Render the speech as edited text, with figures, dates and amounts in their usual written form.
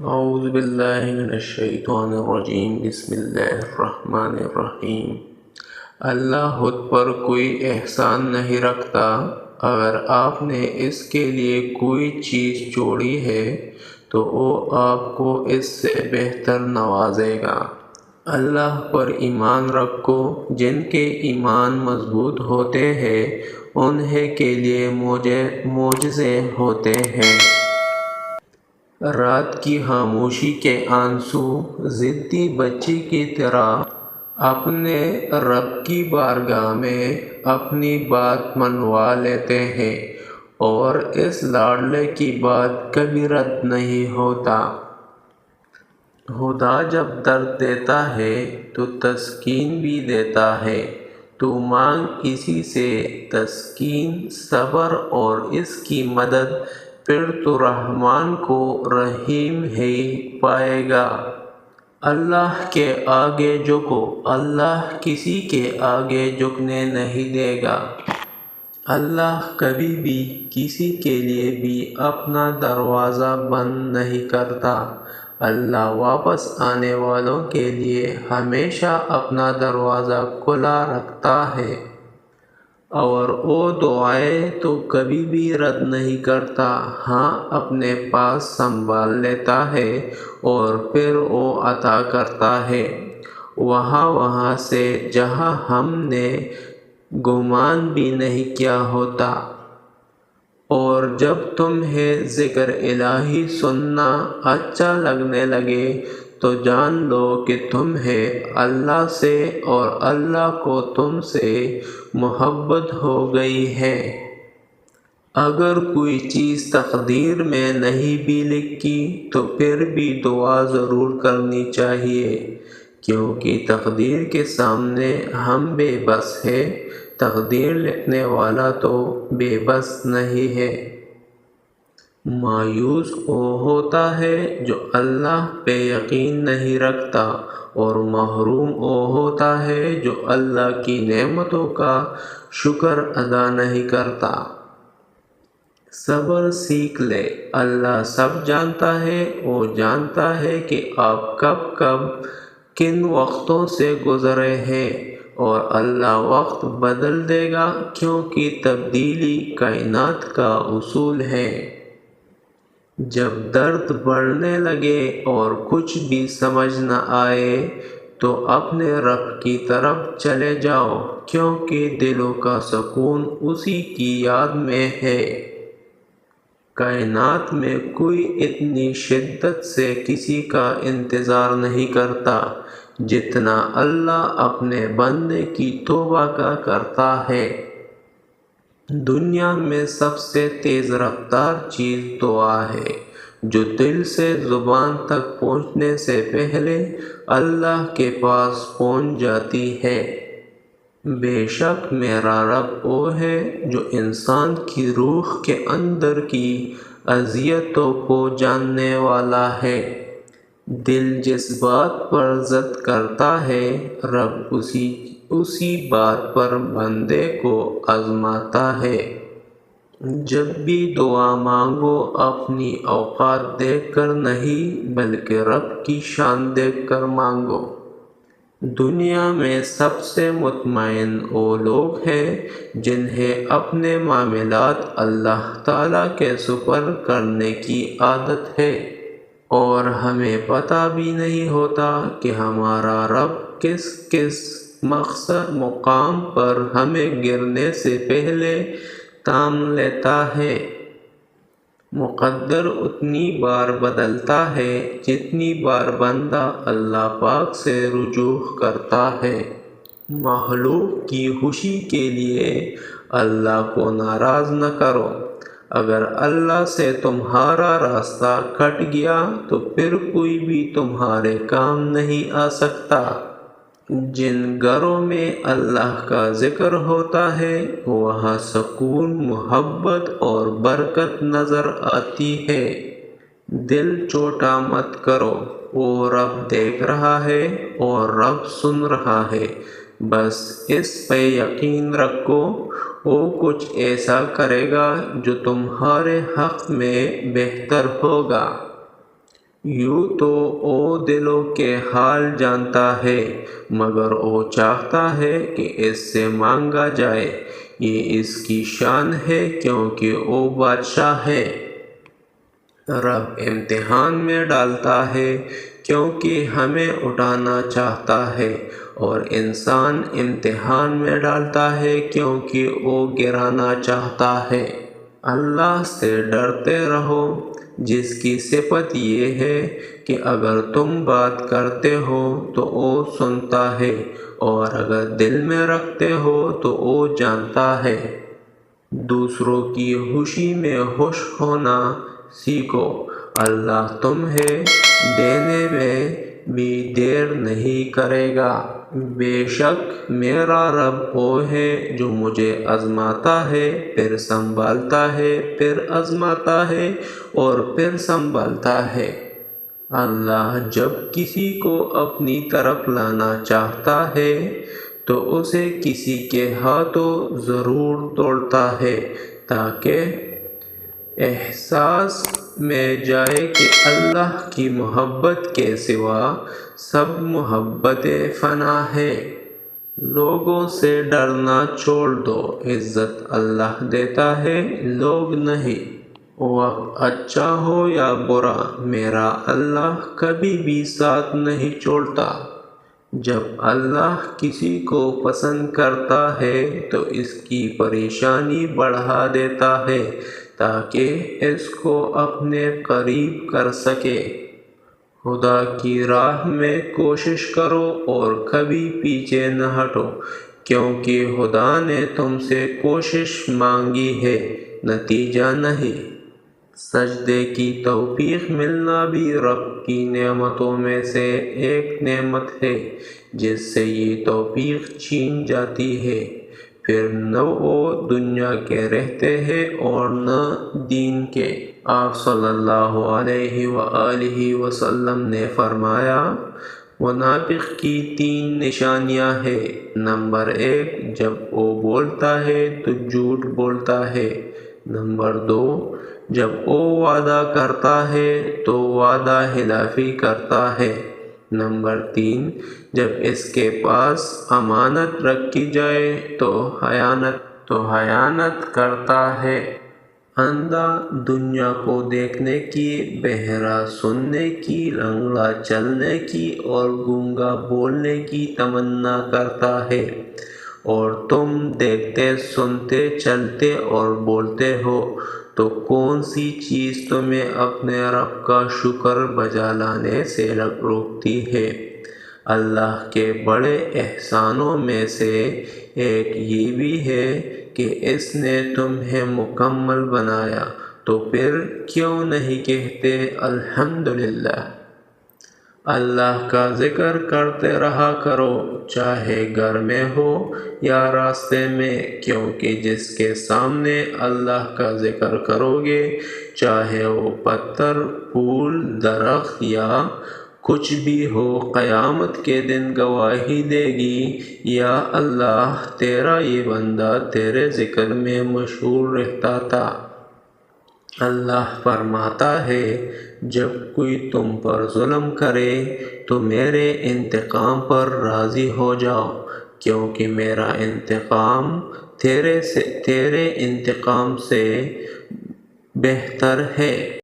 اعوذ باللہ من الشیطان الرجیم بسم اللہ الرحمن الرحیم۔ اللہ خود پر کوئی احسان نہیں رکھتا۔ اگر آپ نے اس کے لیے کوئی چیز چھوڑی ہے تو وہ آپ کو اس سے بہتر نوازے گا۔ اللہ پر ایمان رکھو۔ جن کے ایمان مضبوط ہوتے ہیں انہیں کے لیے معجزے ہوتے ہیں۔ رات کی خاموشی کے آنسو ضدی بچے کی طرح اپنے رب کی بارگاہ میں اپنی بات منوا لیتے ہیں، اور اس لاڈلے کی بات کبھی رد نہیں ہوتا۔ خدا جب درد دیتا ہے تو تسکین بھی دیتا ہے۔ تو مانگ اسی سے تسکین، صبر اور اس کی مدد، پھر تو رحمان کو رحیم ہی پائے گا۔ اللہ کے آگے جھکو، اللہ کسی کے آگے جھکنے نہیں دے گا۔ اللہ کبھی بھی کسی کے لیے بھی اپنا دروازہ بند نہیں کرتا۔ اللہ واپس آنے والوں کے لیے ہمیشہ اپنا دروازہ کھلا رکھتا ہے، اور وہ دعائیں تو کبھی بھی رد نہیں کرتا۔ ہاں، اپنے پاس سنبھال لیتا ہے اور پھر وہ عطا کرتا ہے وہاں سے جہاں ہم نے گمان بھی نہیں کیا ہوتا۔ اور جب تمہیں ذکر الہی سننا اچھا لگنے لگے تو جان لو کہ تمہیں اللہ سے اور اللہ کو تم سے محبت ہو گئی ہے۔ اگر کوئی چیز تقدیر میں نہیں بھی لکھی تو پھر بھی دعا ضرور کرنی چاہیے، کیونکہ تقدیر کے سامنے ہم بے بس ہیں۔ تقدیر لکھنے والا تو بے بس نہیں ہے۔ مایوس وہ ہوتا ہے جو اللہ پہ یقین نہیں رکھتا، اور محروم وہ ہوتا ہے جو اللہ کی نعمتوں کا شکر ادا نہیں کرتا۔ صبر سیکھ لے، اللہ سب جانتا ہے۔ وہ جانتا ہے کہ آپ کب کن وقتوں سے گزرے ہیں، اور اللہ وقت بدل دے گا، کیونکہ تبدیلی کائنات کا اصول ہے۔ جب درد بڑھنے لگے اور کچھ بھی سمجھ نہ آئے تو اپنے رب کی طرف چلے جاؤ، کیونکہ دلوں کا سکون اسی کی یاد میں ہے۔ کائنات میں کوئی اتنی شدت سے کسی کا انتظار نہیں کرتا جتنا اللہ اپنے بندے کی توبہ کا کرتا ہے۔ دنیا میں سب سے تیز رفتار چیز دعا ہے، جو دل سے زبان تک پہنچنے سے پہلے اللہ کے پاس پہنچ جاتی ہے۔ بے شک میرا رب وہ ہے جو انسان کی روح کے اندر کی اذیتوں کو جاننے والا ہے۔ دل جس بات پر ضد کرتا ہے، رب اسی بات پر بندے کو آزماتا ہے۔ جب بھی دعا مانگو اپنی اوقات دیکھ کر نہیں بلکہ رب کی شان دیکھ کر مانگو۔ دنیا میں سب سے مطمئن وہ لوگ ہیں جنہیں اپنے معاملات اللہ تعالیٰ کے سپرد کرنے کی عادت ہے، اور ہمیں پتہ بھی نہیں ہوتا کہ ہمارا رب کس مقام پر ہمیں گرنے سے پہلے تام لیتا ہے۔ مقدر اتنی بار بدلتا ہے جتنی بار بندہ اللہ پاک سے رجوع کرتا ہے۔ مخلوق کی خوشی کے لیے اللہ کو ناراض نہ کرو۔ اگر اللہ سے تمہارا راستہ کٹ گیا تو پھر کوئی بھی تمہارے کام نہیں آ سکتا۔ جن گھروں میں اللہ کا ذکر ہوتا ہے وہاں سکون، محبت اور برکت نظر آتی ہے۔ دل چھوٹا مت کرو، وہ رب دیکھ رہا ہے اور رب سن رہا ہے۔ بس اس پہ یقین رکھو، وہ کچھ ایسا کرے گا جو تمہارے حق میں بہتر ہوگا۔ یوں تو او دلوں کے حال جانتا ہے، مگر او چاہتا ہے کہ اس سے مانگا جائے۔ یہ اس کی شان ہے کیونکہ او بادشاہ ہے۔ رب امتحان میں ڈالتا ہے کیونکہ ہمیں اٹھانا چاہتا ہے، اور انسان امتحان میں ڈالتا ہے کیونکہ وہ گرانا چاہتا ہے۔ اللہ سے ڈرتے رہو، جس کی صفت یہ ہے کہ اگر تم بات کرتے ہو تو وہ سنتا ہے، اور اگر دل میں رکھتے ہو تو وہ جانتا ہے۔ دوسروں کی خوشی میں خوش ہونا سیکھو، اللہ تمہیں دینے میں بھی دیر نہیں کرے گا۔ بے شک میرا رب وہ ہے جو مجھے آزماتا ہے، پھر سنبھالتا ہے، پھر آزماتا ہے اور پھر سنبھالتا ہے۔ اللہ جب کسی کو اپنی طرف لانا چاہتا ہے تو اسے کسی کے ہاتھوں ضرور توڑتا ہے، تاکہ احساس میں جائے کہ اللہ کی محبت کے سوا سب محبتیں فنا ہے۔ لوگوں سے ڈرنا چھوڑ دو، عزت اللہ دیتا ہے، لوگ نہیں۔ وقت اچھا ہو یا برا، میرا اللہ کبھی بھی ساتھ نہیں چھوڑتا۔ جب اللہ کسی کو پسند کرتا ہے تو اس کی پریشانی بڑھا دیتا ہے تاکہ اس کو اپنے قریب کر سکے۔ خدا کی راہ میں کوشش کرو اور کبھی پیچھے نہ ہٹو، کیونکہ خدا نے تم سے کوشش مانگی ہے، نتیجہ نہیں۔ سجدے کی توفیق ملنا بھی رب کی نعمتوں میں سے ایک نعمت ہے، جس سے یہ توفیق چھین جاتی ہے، پھر نہ وہ دنیا کے رہتے ہیں اور نہ دین کے۔ آپ صلی اللہ علیہ وآلہ وسلم نے فرمایا، منافق کی 3 نشانیاں ہیں۔ نمبر 1، جب وہ بولتا ہے تو جھوٹ بولتا ہے۔ نمبر 2، جب وہ وعدہ کرتا ہے تو وعدہ خلافی کرتا ہے۔ نمبر 3، جب اس کے پاس امانت رکھی جائے تو خیانت کرتا ہے۔ اندھا دنیا کو دیکھنے کی، بہرا سننے کی، لنگڑا چلنے کی اور گونگا بولنے کی تمنا کرتا ہے، اور تم دیکھتے، سنتے، چلتے اور بولتے ہو، تو کون سی چیز تمہیں اپنے رب کا شکر بجا لانے سے روکتی ہے؟ اللہ کے بڑے احسانوں میں سے ایک یہ بھی ہے کہ اس نے تمہیں مکمل بنایا، تو پھر کیوں نہیں کہتے الحمدللہ؟ اللہ کا ذکر کرتے رہا کرو، چاہے گھر میں ہو یا راستے میں، کیونکہ جس کے سامنے اللہ کا ذکر کرو گے، چاہے وہ پتھر، پھول، درخت یا کچھ بھی ہو، قیامت کے دن گواہی دے گی، یا اللہ تیرا یہ بندہ تیرے ذکر میں مشغول رہتا تھا۔ اللہ فرماتا ہے، جب کوئی تم پر ظلم کرے تو میرے انتقام پر راضی ہو جاؤ، کیونکہ میرا انتقام تیرے انتقام سے بہتر ہے۔